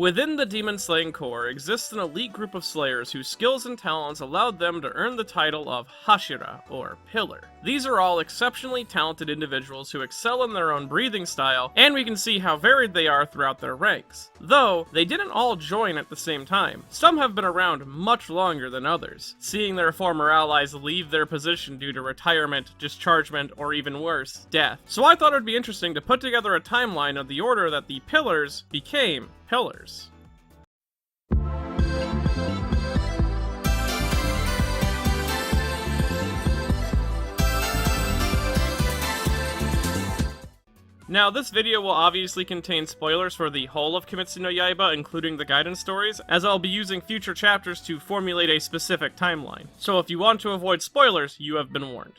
Within the Demon Slaying Corps exists an elite group of slayers whose skills and talents allowed them to earn the title of Hashira, or Pillar. These are all exceptionally talented individuals who excel in their own breathing style, and we can see how varied they are throughout their ranks. Though, they didn't all join at the same time. Some have been around much longer than others, seeing their former allies leave their position due to retirement, dischargement, or even worse, death. So I thought it would be interesting to put together a timeline of the order that the Pillars became Pillars. Now, this video will obviously contain spoilers for the whole of Kimetsu no Yaiba, including the guidance stories, as I'll be using future chapters to formulate a specific timeline. So if you want to avoid spoilers, you have been warned.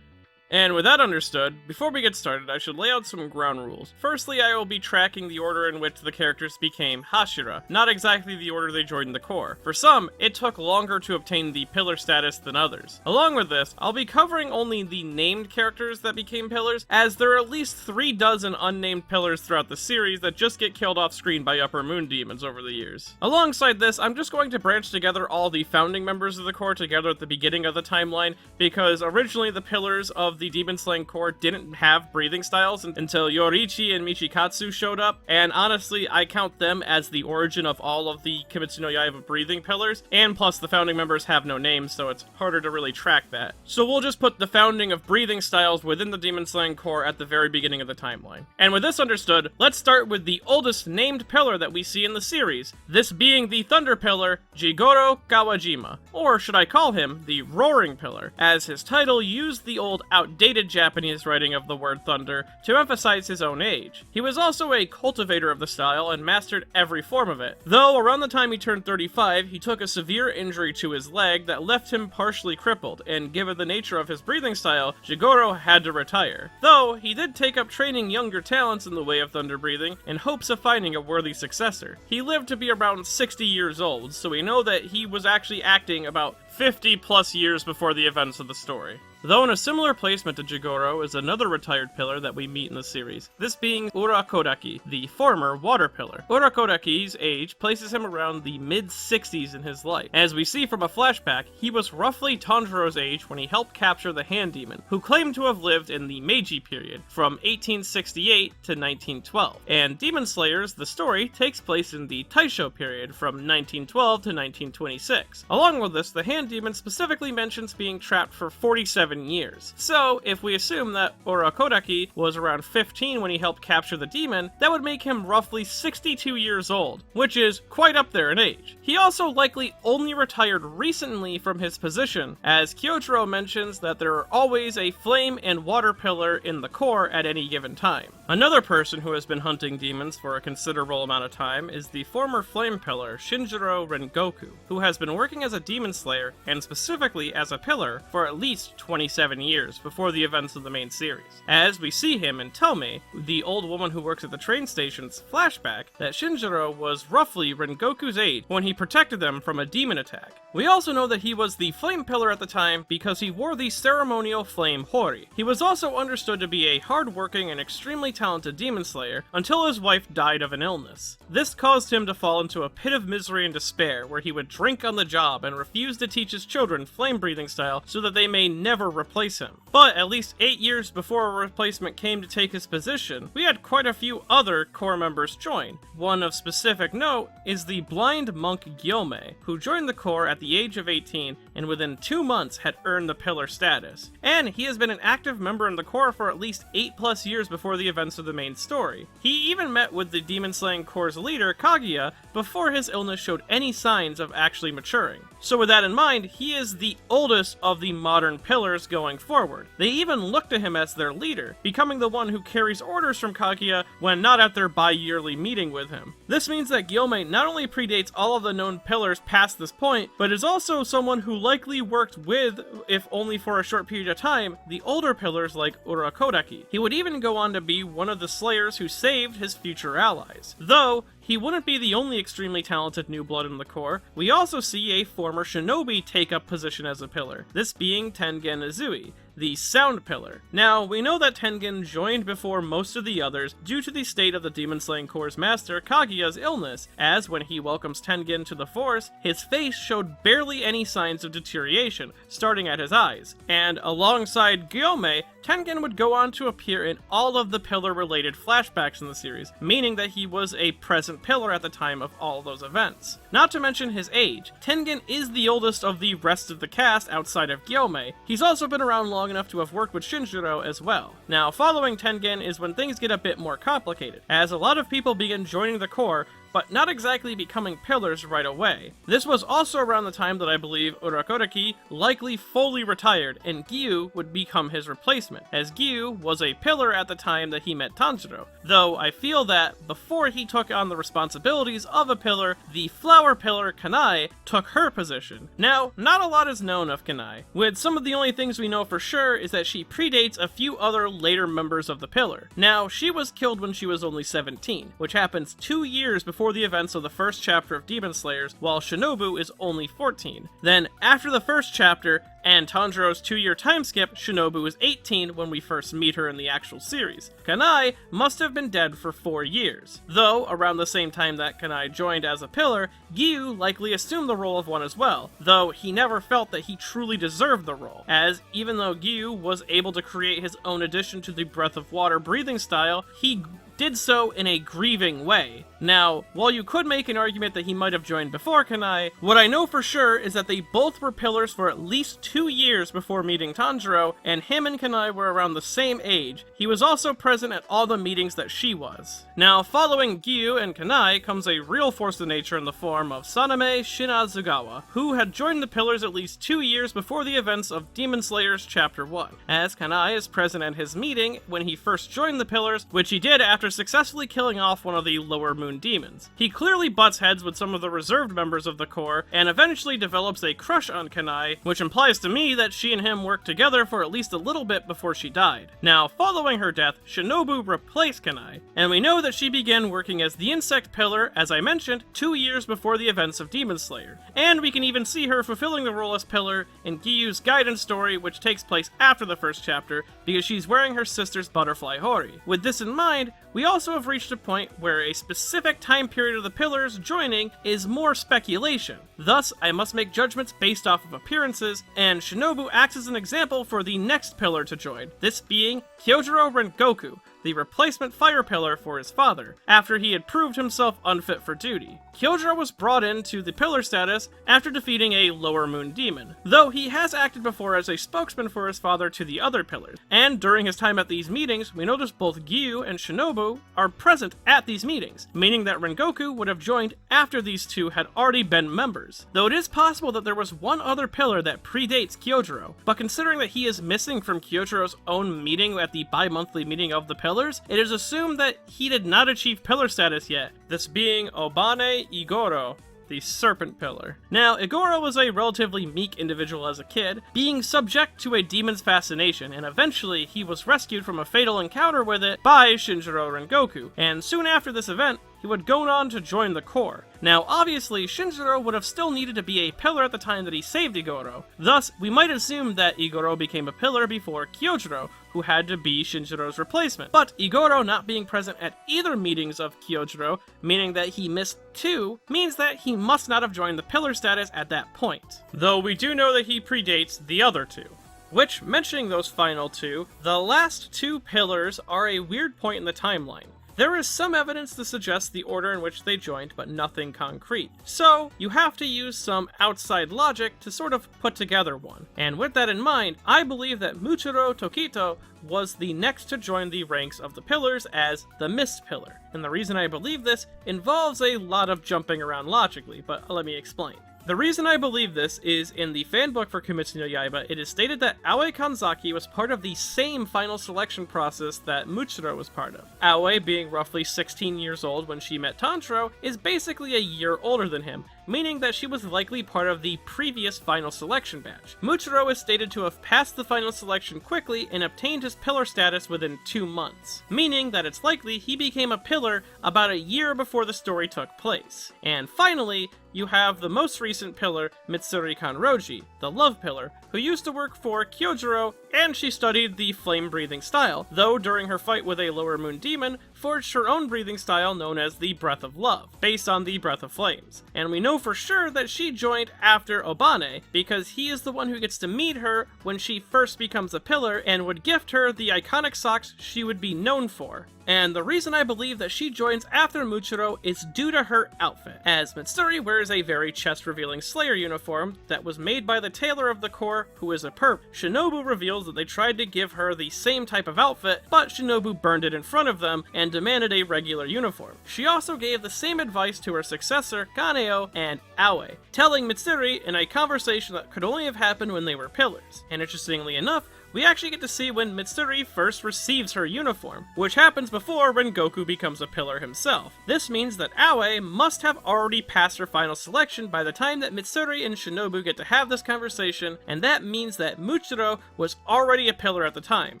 And with that understood, before we get started, I should lay out some ground rules. Firstly, I will be tracking the order in which the characters became Hashira, not exactly the order they joined the Corps. For some, it took longer to obtain the Pillar status than others. Along with this, I'll be covering only the named characters that became Pillars, as there are at least 3 dozen unnamed Pillars throughout the series that just get killed off screen by Upper Moon demons over the years. Alongside this, I'm just going to branch together all the founding members of the Corps together at the beginning of the timeline, because originally the Pillars of the Demon Slaying Corps didn't have breathing styles until Yoriichi and Michikatsu showed up, and honestly, I count them as the origin of all of the Kimetsu no Yaiba breathing pillars, and plus the founding members have no names, so it's harder to really track that. So we'll just put the founding of breathing styles within the Demon Slaying Corps at the very beginning of the timeline. And with this understood, let's start with the oldest named pillar that we see in the series, this being the Thunder Pillar, Jigoro Kawajima, or should I call him the Roaring Pillar, as his title used the old outdated Japanese writing of the word thunder to emphasize his own age. He was also a cultivator of the style and mastered every form of it, though around the time he turned 35, he took a severe injury to his leg that left him partially crippled, and given the nature of his breathing style, Jigoro had to retire. Though, he did take up training younger talents in the way of thunder breathing in hopes of finding a worthy successor. He lived to be around 60 years old, so we know that he was actually acting about 50 plus years before the events of the story. Though in a similar placement to Jigoro is another retired pillar that we meet in the series, this being Urakoraki, the former water pillar. Urakoraki's age places him around the mid-60s in his life. As we see from a flashback, he was roughly Tanjiro's age when he helped capture the Hand Demon, who claimed to have lived in the Meiji period, from 1868 to 1912. And Demon Slayers, the story, takes place in the Taisho period, from 1912 to 1926. Along with this, the Hand Demon specifically mentions being trapped for 47 years. So, if we assume that Urakoraki was around 15 when he helped capture the demon, that would make him roughly 62 years old, which is quite up there in age. He also likely only retired recently from his position, as Kyojuro mentions that there are always a flame and water pillar in the Corps at any given time. Another person who has been hunting demons for a considerable amount of time is the former flame pillar, Shinjiro Rengoku, who has been working as a demon slayer, and specifically as a pillar, for at least 27 years before the events of the main series. As we see him and tell me, the old woman who works at the train station's flashback, that Shinjiro was roughly Rengoku's age when he protected them from a demon attack. We also know that he was the flame pillar at the time because he wore the ceremonial flame hori. He was also understood to be a hard-working and extremely talented demon slayer until his wife died of an illness. This caused him to fall into a pit of misery and despair where he would drink on the job and refuse to teach his children flame breathing style so that they may never replace him. But at least 8 years before a replacement came to take his position, we had quite a few other Corps members join. One of specific note is the blind monk Gyome, who joined the Corps at the age of 18 and within 2 months had earned the pillar status. And he has been an active member in the Corps for at least 8+ years before the events of the main story. He even met with the Demon Slaying Corps' leader, Kaguya, before his illness showed any signs of actually maturing. So with that in mind, he is the oldest of the modern pillars going forward. They even look to him as their leader, becoming the one who carries orders from Kaguya when not at their bi-yearly meeting with him. This means that Gyome not only predates all of the known pillars past this point, but is also someone who likely worked with, if only for a short period of time, the older pillars like Urakoraki. He would even go on to be one of the slayers who saved his future allies. Though, he wouldn't be the only extremely talented new blood in the Corps. We also see a former shinobi take up position as a pillar, this being Tengen Izui, the Sound Pillar. Now, we know that Tengen joined before most of the others due to the state of the Demon Slaying Corps' master Kaguya's illness, as when he welcomes Tengen to the force, his face showed barely any signs of deterioration, starting at his eyes, and alongside Gyome, Tengen would go on to appear in all of the pillar-related flashbacks in the series, meaning that he was a present pillar at the time of all those events. Not to mention his age, Tengen is the oldest of the rest of the cast outside of Gyome. He's also been around long enough to have worked with Shinjiro as well. Now, following Tengen is when things get a bit more complicated, as a lot of people begin joining the Corps, but not exactly becoming pillars right away. This was also around the time that I believe Urakoraki likely fully retired, and Gyu would become his replacement, as Gyu was a pillar at the time that he met Tanjiro, though I feel that before he took on the responsibilities of a pillar, the flower pillar Kanai took her position. Now, not a lot is known of Kanai, with some of the only things we know for sure is that she predates a few other later members of the pillar. Now, she was killed when she was only 17, which happens 2 years before the events of the first chapter of Demon Slayers, while Shinobu is only 14. Then, after the first chapter, and Tanjiro's 2-year time skip, Shinobu is 18 when we first meet her in the actual series. Kanai must have been dead for 4 years. Though, around the same time that Kanai joined as a pillar, Gyu likely assumed the role of one as well, though he never felt that he truly deserved the role, as even though Gyu was able to create his own addition to the Breath of Water breathing style, he did so in a grieving way. Now, while you could make an argument that he might have joined before Kanai, what I know for sure is that they both were pillars for at least 2 years before meeting Tanjiro, and him and Kanai were around the same age. He was also present at all the meetings that she was. Now, following Gyu and Kanai comes a real force of nature in the form of Saname Shinazugawa, who had joined the pillars at least 2 years before the events of Demon Slayers Chapter 1, as Kanai is present at his meeting when he first joined the pillars, which he did after successfully killing off one of the Lower Moon demons. He clearly butts heads with some of the reserved members of the Corps, and eventually develops a crush on Kanai, which implies to me that she and him worked together for at least a little bit before she died. Now, following her death, Shinobu replaced Kanai, and we know that she began working as the Insect Pillar, as I mentioned, 2 years before the events of Demon Slayer. And we can even see her fulfilling the role as Pillar in Gyu's guidance story, which takes place after the first chapter, because she's wearing her sister's butterfly Hori. With this in mind, we also have reached a point where a specific time period of the pillars joining is more speculation. Thus, I must make judgments based off of appearances, and Shinobu acts as an example for the next pillar to join, this being Kyojuro Rengoku, the replacement fire pillar for his father, after he had proved himself unfit for duty. Kyojuro was brought into the pillar status after defeating a Lower Moon demon, though he has acted before as a spokesman for his father to the other pillars, and during his time at these meetings, we notice both Gyu and Shinobu are present at these meetings, meaning that Rengoku would have joined after these two had already been members. Though it is possible that there was one other pillar that predates Kyojuro, but considering that he is missing from Kyojuro's own meeting at the bi-monthly meeting of the pillars, it is assumed that he did not achieve pillar status yet, this being Obane Igoro, the Serpent Pillar. Now, Igoro was a relatively meek individual as a kid, being subject to a demon's fascination, and eventually he was rescued from a fatal encounter with it by Shinjiro Rengoku, and soon after this event, he would go on to join the Corps. Now, obviously, Shinjiro would have still needed to be a pillar at the time that he saved Igoro. Thus, we might assume that Igoro became a pillar before Kyojuro, who had to be Shinjiro's replacement. But Igoro not being present at either meetings of Kyojuro, meaning that he missed 2, means that he must not have joined the pillar status at that point. Though we do know that he predates the other 2. Which, mentioning those final 2, the last 2 pillars are a weird point in the timeline. There is some evidence to suggest the order in which they joined, but nothing concrete. So, you have to use some outside logic to sort of put together one. And with that in mind, I believe that Muchiro Tokito was the next to join the ranks of the pillars as the Mist Pillar. And the reason I believe this involves a lot of jumping around logically, but let me explain. The reason I believe this is, in the fanbook for Kimetsu no Yaiba, it is stated that Aoi Kanzaki was part of the same final selection process that Muchiro was part of. Aoi, being roughly 16 years old when she met Tanjiro, is basically a year older than him, meaning that she was likely part of the previous final selection batch. Muchiro is stated to have passed the final selection quickly and obtained his pillar status within 2 months, meaning that it's likely he became a pillar about a year before the story took place. And finally, you have the most recent pillar, Mitsurikan Roji, the love pillar, who used to work for Kyojuro and she studied the flame-breathing style, though during her fight with a Lower Moon demon, forged her own breathing style known as the Breath of Love, based on the Breath of Flames. And we know for sure that she joined after Obane, because he is the one who gets to meet her when she first becomes a pillar and would gift her the iconic socks she would be known for. And the reason I believe that she joins after Muchiro is due to her outfit, as Mitsuri wears a very chest-revealing Slayer uniform that was made by the tailor of the Corps, who is a perp. Shinobu reveals that they tried to give her the same type of outfit, but Shinobu burned it in front of them and demanded a regular uniform. She also gave the same advice to her successor, Kaneo and Aoi, telling Mitsuri in a conversation that could only have happened when they were pillars. And interestingly enough, we actually get to see when Mitsuri first receives her uniform, which happens before Rengoku becomes a pillar himself. This means that Aoi must have already passed her final selection by the time that Mitsuri and Shinobu get to have this conversation, and that means that Muchiro was already a pillar at the time.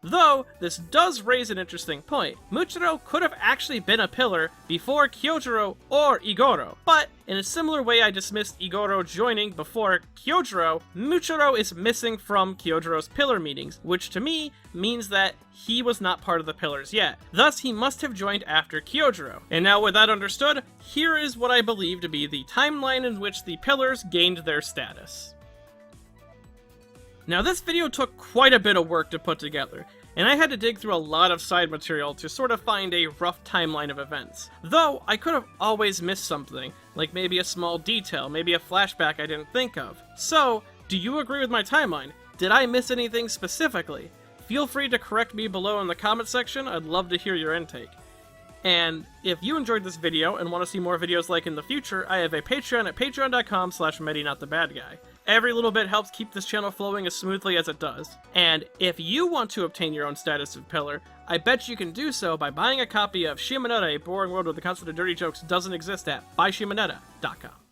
Though, this does raise an interesting point. Muchiro could have actually been a pillar before Kyojuro or Igoro, but in a similar way I dismissed Igoro joining before Kyojuro, Muchiro is missing from Kyojuro's pillar meetings, which to me means that he was not part of the pillars yet. Thus, he must have joined after Kyojuro. And now with that understood, here is what I believe to be the timeline in which the pillars gained their status. Now this video took quite a bit of work to put together, and I had to dig through a lot of side material to sort of find a rough timeline of events. Though, I could have always missed something, like maybe a small detail, maybe a flashback I didn't think of. So, do you agree with my timeline? Did I miss anything specifically? Feel free to correct me below in the comment section, I'd love to hear your intake. And if you enjoyed this video and want to see more videos like in the future, I have a Patreon at patreon.com/MediNotTheBadGuy. Every little bit helps keep this channel flowing as smoothly as it does. And if you want to obtain your own status of pillar, I bet you can do so by buying a copy of Shimoneta, A Boring World with the Constant of Dirty Jokes Doesn't Exist at buyshimoneta.com.